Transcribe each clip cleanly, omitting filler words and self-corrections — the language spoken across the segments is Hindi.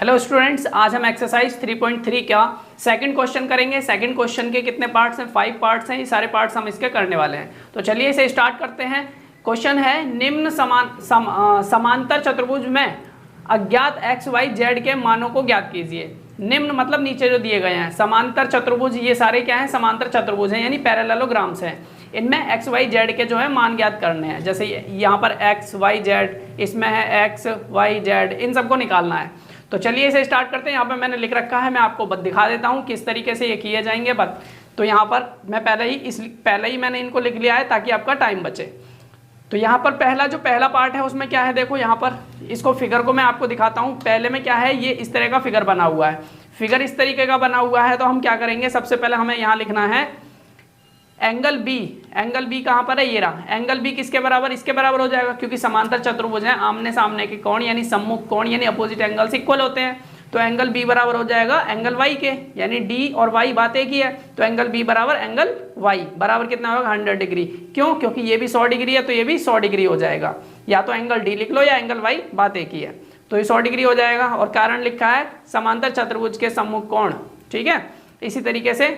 हेलो स्टूडेंट्स, आज हम एक्सरसाइज 3.3 का सेकंड क्वेश्चन करेंगे। सेकंड क्वेश्चन के कितने पार्ट्स हैं? 5 पार्ट्स हैं। ये सारे पार्ट्स हम इसके करने वाले हैं। तो चलिए इसे स्टार्ट करते हैं। क्वेश्चन है निम्न समांतर चतुर्भुज में अज्ञात एक्स वाई जेड के मानों को ज्ञात कीजिए। निम्न मतलब नीचे जो दिए गए हैं। समांतर चतुर्भुज, ये सारे क्या हैं? समांतर चतुर्भुज हैं, यानी पैरेललोग्राम्स हैं। इनमें एक्स वाई जेड के जो है मान ज्ञात करने हैं। जैसे यहाँ पर एक्स वाई जेड, इसमें है एक्स वाई जेड, इन सबको निकालना है। तो चलिए इसे स्टार्ट करते हैं। यहाँ पर मैंने लिख रखा है, मैं आपको दिखा देता हूँ किस तरीके से ये किए जाएंगे। तो यहाँ पर मैं पहले ही मैंने इनको लिख लिया है ताकि आपका टाइम बचे। तो यहाँ पर पहला पार्ट है उसमें क्या है, देखो यहाँ पर इसको फिगर को मैं आपको दिखाता हूँ। पहले में क्या है, ये इस तरह का फिगर बना हुआ है। फिगर इस तरीके का बना हुआ है तो हम क्या करेंगे, सबसे पहले हमें यहाँ लिखना है एंगल बी। एंगल बी कहाँ पर है? ये रहा। एंगल बी किसके बराबर? इसके बराबर हो जाएगा, क्योंकि समांतर चतुर्भुज है, आमने सामने के कोण यानी सम्मुख कोण यानी अपोजिट एंगल्स इक्वल होते हैं। तो एंगल बी बराबर हो जाएगा एंगल वाई के, यानी डी और वाई बात एक ही है। तो एंगल बी बराबर एंगल वाई बराबर कितना होगा? 100 डिग्री। क्यों? क्योंकि ये भी 100 डिग्री है तो ये भी 100 डिग्री हो जाएगा। या तो एंगल डी लिख लो या एंगल वाई, बात एक ही है। तो ये 100 डिग्री हो जाएगा। और कारण लिखा है समांतर चतुर्भुज के सम्मुख कोण। ठीक है, इसी तरीके से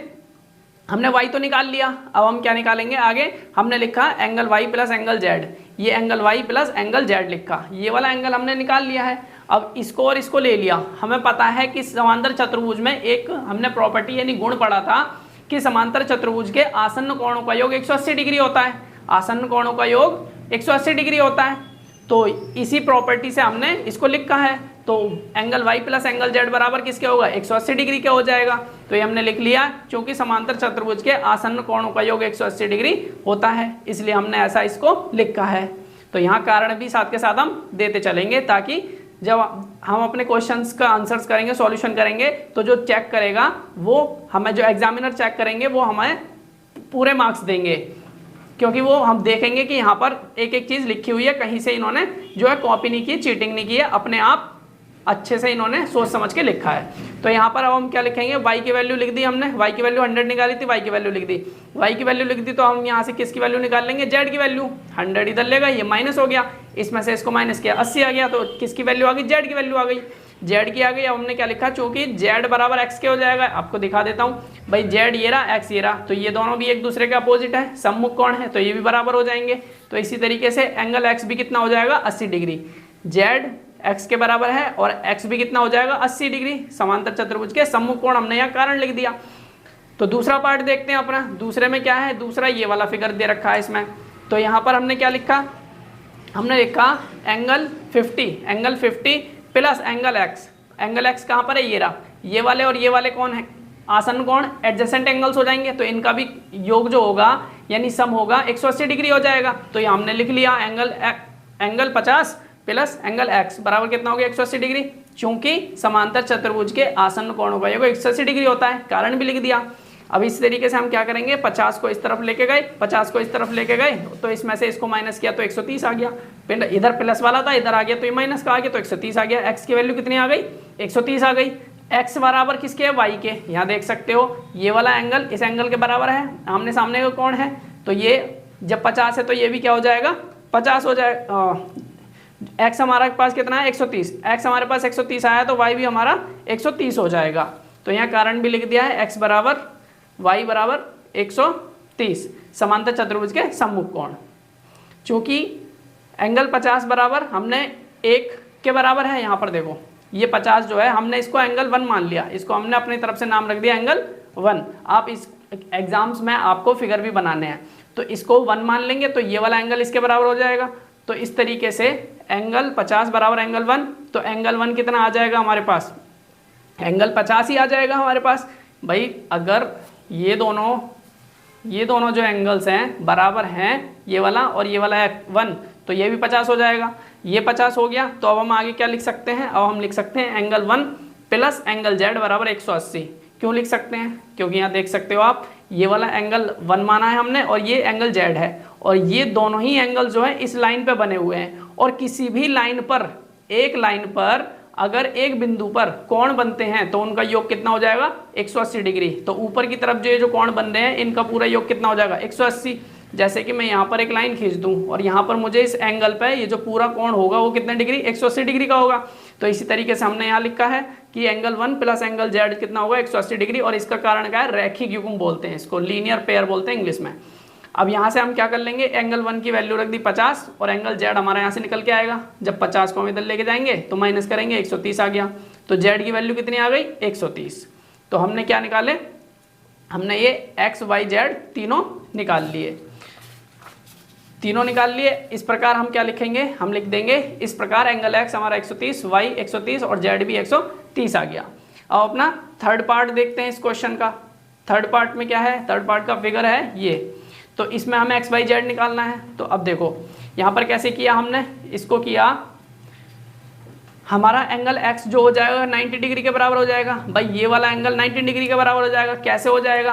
हमने y तो निकाल लिया। अब हम क्या निकालेंगे आगे? हमने लिखा angle y plus angle z। ये angle y plus angle z लिखा, ये वाला एंगल हमने निकाल लिया है। अब इसको और इसको ले लिया। हमें पता है कि समांतर चतुर्भुज में एक हमने प्रॉपर्टी यानी गुण पढ़ा था कि समांतर चतुर्भुज के आसन्न कोणों का योग 180 डिग्री होता है। आसन्न कोणों का योग 180 डिग्री होता है। तो इसी प्रॉपर्टी से हमने इसको लिखा है। तो angle y plus angle z बराबर किसके होगा? 180 डिग्री के हो जाएगा। तो ये हमने लिख लिया, क्योंकि समांतर चतुर्भुज के आसन्न कोणों का योग 180 डिग्री होता है, इसलिए हमने ऐसा इसको लिखा है। तो यहाँ कारण भी साथ के साथ हम देते चलेंगे, ताकि जब हम अपने क्वेश्चंस का आंसर्स करेंगे, सॉल्यूशन करेंगे, तो जो चेक करेगा वो हमें, जो एग्जामिनर चेक करेंगे वो हमें पूरे मार्क्स देंगे। क्योंकि वो हम देखेंगे कि यहाँ पर एक एक चीज़ लिखी हुई है, कहीं से इन्होंने जो है कॉपी नहीं की, चीटिंग नहीं की है, अपने आप अच्छे से इन्होंने सोच समझ के लिखा है। तो यहाँ पर अब हम क्या लिखेंगे? y की वैल्यू लिख दी हमने, y की वैल्यू 100 निकाली थी, y की वैल्यू लिख दी। y की वैल्यू लिख दी तो हम यहाँ से किसकी वैल्यू निकाल लेंगे? z की वैल्यू। 100 इधर लेगा, ये माइनस हो गया, इसमें से इसको माइनस किया, 80 आ गया। तो किसकी वैल्यू आ गई? z की वैल्यू आ गई। z की आ गई। अब हमने क्या लिखा? चूंकि z बराबर x के हो जाएगा। आपको दिखा देता हूँ भाई, z ये रहा, x ये रहा, तो ये दोनों भी एक दूसरे के अपोजिट है, सम्मुख कोण है, तो ये भी बराबर हो जाएंगे। तो इसी तरीके से एंगल x भी कितना हो जाएगा? 80 डिग्री। z x के बराबर है और x भी कितना हो जाएगा? 80 डिग्री। समांतर चतुर्भुज के सम्मुख कोण हमने यहाँ कारण लिख दिया। तो दूसरा पार्ट देखते हैं अपना। दूसरे में क्या है? दूसरा ये वाला फिगर दे रखा है इसमें। तो यहाँ पर हमने क्या लिखा? हमने लिखा angle 50 plus angle x। Angle x कहाँ पर है? ये रहा। ये वाले और ये वाले कौन है? आसन्न कोण, एडजेसेंट एंगल्स हो जाएंगे। तो इनका भी योग जो होगा यानी सम होगा 180 डिग्री हो जाएगा। तो ये हमने लिख लिया एंगल 50 प्लस एंगल x बराबर कितना हो गया? 180 डिग्री। चूंकि समांतर चतुर्भुज के आसन्न कोणों का योग 180 डिग्री होता है, कारण भी लिख दिया। अब इस तरीके से हम क्या करेंगे? 50 को इस तरफ लेके गए, 50 को इस तरफ लेके गए, तो इसमें से इसको माइनस किया तो 130 आ गया। इधर प्लस वाला था, इधर आ गया तो ये माइनस का आ गया, तो 130 आ गया। x की वैल्यू कितनी आ गई? 130 आ गई। x बराबर किसके है? y के। यहाँ देख सकते हो ये वाला एंगल इस एंगल के बराबर है, आमने सामने का कोण है। तो ये जब 50 है तो ये भी क्या हो जाएगा? 50 हो जाएगा। x हमारे पास कितना है? 130। x हमारे पास 130 आया तो y भी हमारा 130 हो जाएगा। तो यहाँ कारण भी लिख दिया है, x बराबर y बराबर 130 समांतर चतुर्भुज के सम्मुख कोण। चूंकि एंगल 50 बराबर हमने 1 के बराबर है, यहाँ पर देखो ये 50 जो है हमने इसको एंगल 1 मान लिया, इसको हमने अपनी तरफ से नाम रख दिया एंगल 1। आप इस एग्जाम्स में आपको फिगर भी बनाने हैं, तो इसको 1 मान लेंगे तो ये वाला एंगल इसके बराबर हो जाएगा। तो इस तरीके से एंगल 50 बराबर एंगल 1, तो एंगल 1 कितना आ जाएगा हमारे पास? एंगल 50 ही आ जाएगा हमारे पास। भाई अगर ये दोनों जो एंगल्स हैं बराबर हैं, ये वाला और ये वाला 1, तो ये भी 50 हो जाएगा। ये 50 हो गया। तो अब हम आगे क्या लिख सकते हैं? अब हम लिख सकते हैं एंगल 1 प्लस एंगल z बराबर 180। क्यों लिख सकते हैं? क्योंकि यहाँ देख सकते हो आप, ये वाला एंगल 1 माना है हमने और ये एंगल z है, और ये दोनों ही एंगल जो है इस लाइन पे बने हुए हैं। और किसी भी लाइन पर, एक लाइन पर अगर एक बिंदु पर कोण बनते हैं तो उनका योग कितना हो जाएगा? 180 डिग्री। तो ऊपर की तरफ जो कोण बन रहे हैं इनका पूरा योग कितना हो जाएगा? 180। जैसे कि मैं यहाँ पर एक लाइन खींच दूँ और यहाँ पर मुझे इस एंगल पे ये जो पूरा कोण होगा वो कितने डिग्री? 180 डिग्री का होगा। तो इसी तरीके से हमने यहाँ लिखा है कि एंगल 1 प्लस एंगल जेड कितना होगा 180 डिग्री, और इसका कारण क्या है, रैखिक युग्म बोलते हैं इसको, लीनियर पेयर बोलते हैं इंग्लिश में। अब यहाँ से हम क्या कर लेंगे, एंगल 1 की वैल्यू रख दी 50 और एंगल जेड हमारा यहाँ से निकल के आएगा। जब 50 को हम इधर लेके जाएंगे तो माइनस करेंगे 130 आ गया, तो जेड की वैल्यू कितनी आ गई 130। तो हमने क्या निकाले, हमने ये एक्स वाई जेड तीनों निकाल लिए, तीनों निकाल लिए। इस प्रकार हम क्या लिखेंगे, हम लिख देंगे इस प्रकार एंगल एक्स हमारा 130, वाई 130 और जेड भी 130 आ गया। अब अपना थर्ड पार्ट देखते हैं इस क्वेश्चन का। थर्ड पार्ट में क्या है, थर्ड पार्ट का फिगर है ये, तो इसमें हमें एक्स वाई जेड निकालना है। तो अब देखो यहाँ पर कैसे किया हमने, इसको किया, हमारा एंगल x जो हो जाएगा 90 डिग्री के बराबर हो जाएगा। भाई ये वाला एंगल 90 डिग्री के बराबर हो जाएगा, कैसे हो जाएगा,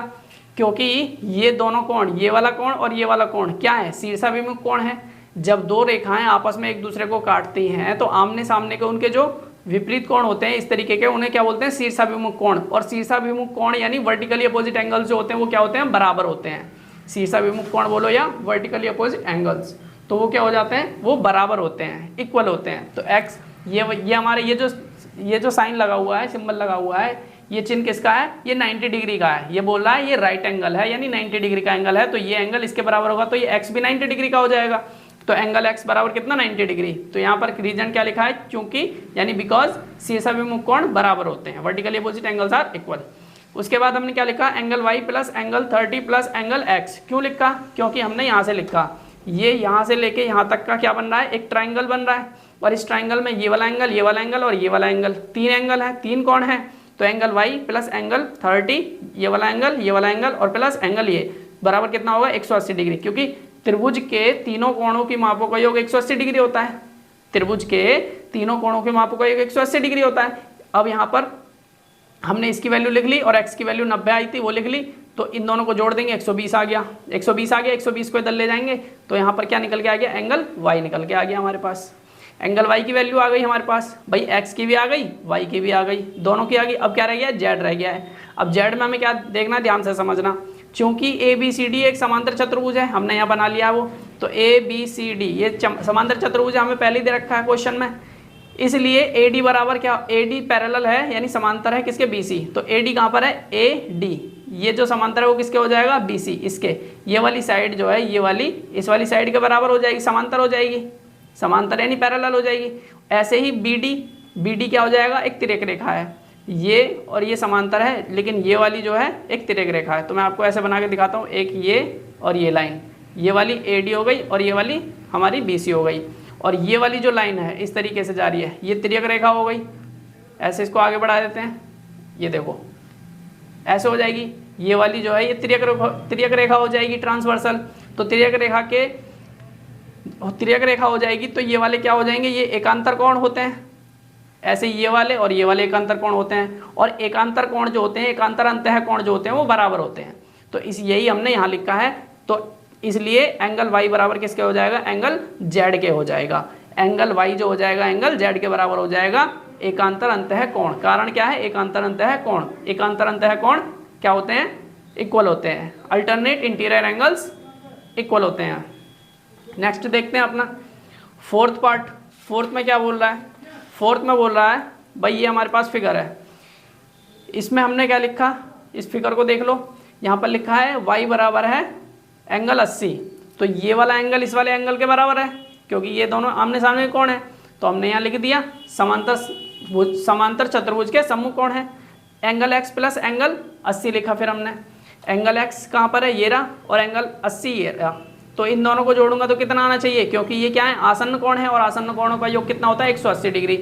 क्योंकि ये दोनों कोण, ये वाला कोण और ये वाला कोण क्या है, शीर्षाभिमुख कोण है। जब दो रेखाएं आपस में एक दूसरे को काटती हैं तो आमने सामने के उनके जो विपरीत कोण होते हैं इस तरीके के, उन्हें क्या बोलते हैं, शीर्षाभिमुख कोण। और शीर्षाभिमुख कोण यानी वर्टिकली अपोजिट एंगल्स जो होते हैं वो क्या होते हैं, बराबर होते हैं। शीर्षाभिमुख कोण बोलो या वर्टिकली अपोजिट एंगल्स, तो वो क्या हो जाते हैं, वो बराबर होते हैं, इक्वल होते हैं। तो एक्स ये हमारे ये जो साइन लगा हुआ है, सिंबल लगा हुआ है, ये चिन्ह किसका है, ये 90 डिग्री का है। ये बोल रहा है ये राइट एंगल है, यानी 90 डिग्री का एंगल है, तो ये एंगल इसके बराबर होगा, तो ये एक्स भी 90 डिग्री का हो जाएगा। तो एंगल एक्स बराबर कितना, 90 डिग्री। तो यहाँ पर रीजन क्या लिखा है, क्योंकि यानी बिकॉज शीर्षाभिमुख कोण बराबर होते हैं, vertically opposite angles are equal. उसके बाद हमने क्या लिखा, angle Y plus angle 30 plus angle X. क्यों लिखा, क्योंकि हमने यहाँ से लिखा, ये यहाँ से लेके यहाँ तक का क्या बन रहा है, एक ट्राइंगल बन रहा है, और इस ट्राइंगल में ये वाला एंगल, ये वाला एंगल और ये वाला एंगल, तीन एंगल है, तीन कोण है। तो एंगल वाई प्लस एंगल 30, ये वाला एंगल और प्लस एंगल ये बराबर कितना होगा 180 डिग्री, क्योंकि त्रिभुज के तीनों कोणों की मापों का योग 180 डिग्री होता है। त्रिभुज के तीनों कोणों के मापों का योग 180 डिग्री होता है। अब यहाँ पर हमने इसकी वैल्यू लिख ली और x की वैल्यू 90 आई थी वो लिख ली, तो इन दोनों को जोड़ देंगे 120 आ गया, 120 आ गया, 120 को इधर ले जाएंगे तो यहाँ पर क्या निकल के आ गया, एंगल y निकल के आ गया हमारे पास। एंगल y की वैल्यू आ गई हमारे पास, भाई x की भी आ गई, y की भी आ गई, दोनों की आ गई। अब क्या रह गया, z रह गया है। अब z में हमें क्या देखना, ध्यान से समझना, चूंकि ABCD एक समांतर चतुर्भुज है, हमने यहाँ बना लिया वो, तो ABCD ये समांतर चतुर्भुज हमें पहले दे रखा है क्वेश्चन में, इसलिए AD बराबर क्या, AD पैरेलल है यानी समांतर है किसके, BC। तो AD कहाँ पर है, AD, ये जो समांतर है वो किसके हो जाएगा, BC, इसके। ये वाली साइड जो है, ये वाली इस वाली साइड के बराबर हो जाएगी, समांतर हो जाएगी, समांतर यानी पैरेलल हो जाएगी। ऐसे ही BD क्या हो जाएगा, एक तिर्यक रेखा है, ये और ये समांतर है, लेकिन ये वाली जो है एक तिर्यक रेखा है। तो मैं आपको ऐसे बना के दिखाता हूँ, एक ये और ये लाइन, ये वाली AD हो गई और ये वाली हमारी BC हो गई, और ये वाली जो लाइन है इस तरीके से जा रही है, ये तिर्यक रेखा हो गई। ऐसे इसको आगे बढ़ा देते हैं, ये देखो ऐसे हो जाएगी। ये वाली जो है ये तिर्यक रेखा हो जाएगी, ट्रांसवर्सल। तो तिर्यक रेखा हो जाएगी, तो ये वाले क्या हो जाएंगे, ये एकांतर कोण होते हैं। ऐसे ये वाले और ये वाले एकांतर कोण होते हैं, और एकांतर कोण जो होते हैं, एकांतर अंतः कोण जो होते हैं वो बराबर होते हैं। तो यही हमने यहाँ लिखा है। तो इसलिए एंगल y बराबर किसके हो जाएगा, एंगल z के हो जाएगा। एंगल y जो हो जाएगा एंगल z के बराबर हो जाएगा, एकांतर अंतः कोण। कारण क्या है, एकांतर अंतः कोण। एकांतर अंतः कोण क्या होते हैं, इक्वल होते हैं। अल्टरनेट इंटीरियर एंगल्स इक्वल होते हैं। नेक्स्ट देखते हैं अपना फोर्थ पार्ट। फोर्थ में क्या बोल रहा है, फोर्थ में बोल रहा है भाई ये हमारे पास फिगर है, इसमें हमने क्या लिखा, इस फिगर को देख लो, यहाँ पर लिखा है y बराबर है एंगल 80। तो ये वाला एंगल इस वाले एंगल के बराबर है, क्योंकि ये दोनों आमने सामने कोण है। तो हमने यहाँ लिख दिया समांतर चतुर्भुज के सम्मुख कोण है। एंगल x प्लस एंगल 80 लिखा, फिर हमने एंगल x कहाँ पर है, ये रहा, और एंगल 80 ये रहा। तो इन दोनों को जोड़ूंगा तो कितना आना चाहिए, क्योंकि ये क्या है, आसन्न कोण है, और आसन्न कोणों का योग कितना होता है, 180 डिग्री।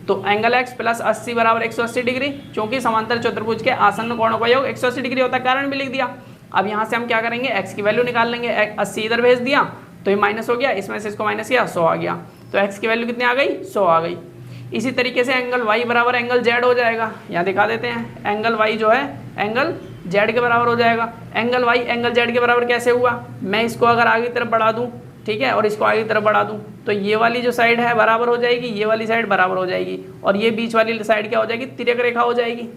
तो एंगल x प्लस 80 बराबर 180 डिग्री, क्योंकि समांतर चतुर्भुज के आसन्न कोणों का योग 180 डिग्री होता है, कारण भी लिख दिया। अब यहाँ से हम क्या करेंगे, x की वैल्यू निकाल लेंगे। 80 इधर भेज दिया तो ये माइनस हो गया, इसमें से इसको माइनस किया 100 आ गया। तो x की वैल्यू कितनी आ गई, 100 आ गई। इसी तरीके से एंगल y बराबर एंगल z हो जाएगा। यहाँ दिखा देते हैं, एंगल y जो है एंगल z के बराबर हो जाएगा। एंगल y एंगल z के बराबर कैसे हुआ, मैं इसको अगर आगे की तरफ बढ़ा दूँ, ठीक है, और इसको आगे की तरफ बढ़ा दूँ, तो ये वाली जो साइड है बराबर हो जाएगी, ये वाली साइड बराबर हो जाएगी, और ये बीच वाली साइड क्या हो जाएगी, तिर्यक रेखा हो जाएगी।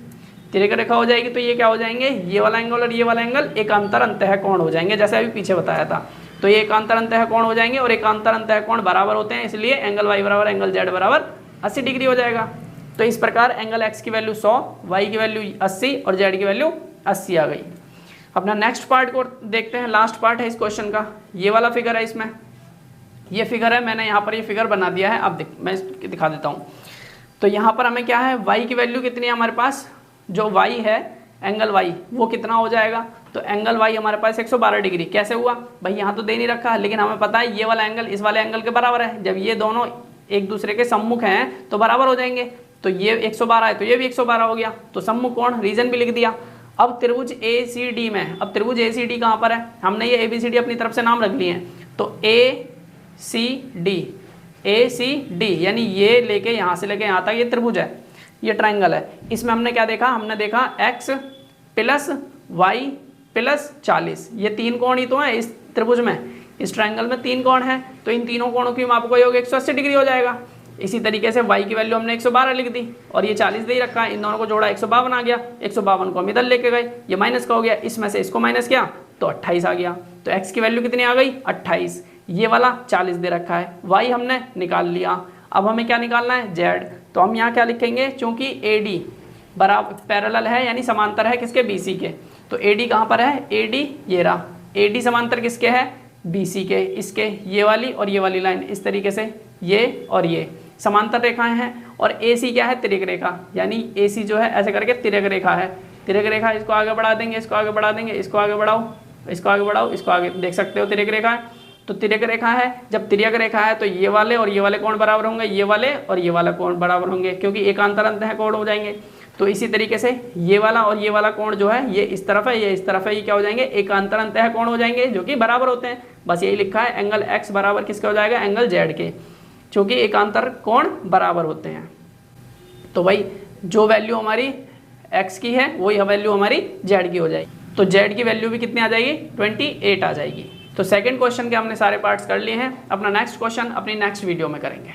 तिर्यक रेखा हो जाएगी, तो ये क्या हो जाएंगे, ये वाला एंगल और ये वाला एंगल एकांतर अंतः कोण हो जाएंगे, जैसे अभी पीछे बताया था। तो ये एकांतर अंतः कोण हो जाएंगे, और एकांतर अंतः कोण बराबर होते हैं, इसलिए एंगल y बराबर एंगल z बराबर 80 डिग्री हो जाएगा। तो इस प्रकार एंगल एक्स की वैल्यू 100, वाई की वैल्यू 80 और जेड की वैल्यू 80 आ गई। अपना नेक्स्ट पार्ट को देखते हैं, लास्ट पार्ट है इस क्वेश्चन का। ये वाला फिगर है, इसमें ये फिगर है, मैंने यहाँ पर ये फिगर बना दिया है। अब मैं दिखा देता हूँ। तो यहाँ पर हमें क्या है, y की वैल्यू कितनी है हमारे पास, जो y है एंगल y वो कितना हो जाएगा। तो एंगल y हमारे पास 112 डिग्री। कैसे हुआ भाई, यहाँ तो दे नहीं रखा, लेकिन हमें पता है ये वाला एंगल इस वाले एंगल के बराबर है। जब ये दोनों एक दूसरे के सम्मुख हैं तो बराबर हो जाएंगे। तो ये 112 है तो ये भी 112 हो गया। तो सम्मुख कोण, रीजन भी लिख दिया। अब त्रिभुज ACD में, अब त्रिभुज ACD कहाँ पर है, हमने ये ABCD अपनी तरफ से नाम रख लिए हैं। तो ACD यानी ये लेके यहाँ से लेके यहाँ तक ये त्रिभुज है, ये ट्राइंगल है। इसमें हमने क्या देखा, हमने देखा x प्लस वाई प्लस 40, ये 3 कोण ही तो है इस त्रिभुज में। इस ट्राइंगल में 3 कोण है, तो इन तीनों कोणों की माप का योग 180 डिग्री हो जाएगा। इसी तरीके से y की वैल्यू हमने 112 लिख दी और ये 40 दे ही रखा है, इन दोनों को जोड़ा 152 आ गया। 152 को हम इधर लेके गए, ये माइनस का हो गया, इसमें से इसको माइनस किया तो 28 आ गया। तो x की वैल्यू कितनी आ गई, 28। ये वाला 40 दे रखा है, y हमने निकाल लिया। अब हमें क्या निकालना है, z। तो हम यहाँ क्या लिखेंगे, चूंकि AD बराबर पैरेलल है यानी समांतर है किसके, BC के। तो AD कहाँ पर है, AD ये रहा, AD समांतर किसके है, BC के। इसके ये वाली और ये वाली लाइन इस तरीके से, ये और ये समांतर रेखाएं हैं। और AC क्या है, तिर्यक रेखा, यानी AC जो है ऐसे करके तिर्यक रेखा है। तिर्यक रेखा, इसको आगे बढ़ा देंगे, इसको आगे बढ़ा देंगे, इसको आगे बढ़ाओ, इसको आगे बढ़ाओ, इसको आगे, देख सकते हो तिर्यक रेखा है। तो तिर्यक रेखा है, जब तिर्यक रेखा है तो ये वाले और ये वाले कोण बराबर होंगे, ये वाले और ये वाला कोण बराबर होंगे, क्योंकि एकांतर अंत है कोण हो जाएंगे। तो इसी तरीके से ये वाला और ये वाला कोण जो है, ये इस तरफ है, ये इस तरफ है, ये क्या हो जाएंगे, एकांतर अंत है कोण हो जाएंगे, जो कि बराबर होते हैं। बस यही लिखा है, एंगल एक्स बराबर किसका हो जाएगा, एंगल जेड के, क्योंकि एकांतर कोण बराबर होते हैं। तो भाई जो वैल्यू हमारी एक्स की है वही वैल्यू हमारी जेड की हो जाएगी। तो जेड की वैल्यू भी कितनी आ जाएगी, 28 आ जाएगी। तो सेकंड क्वेश्चन के हमने सारे पार्ट्स कर लिए हैं। अपना नेक्स्ट क्वेश्चन अपनी नेक्स्ट वीडियो में करेंगे।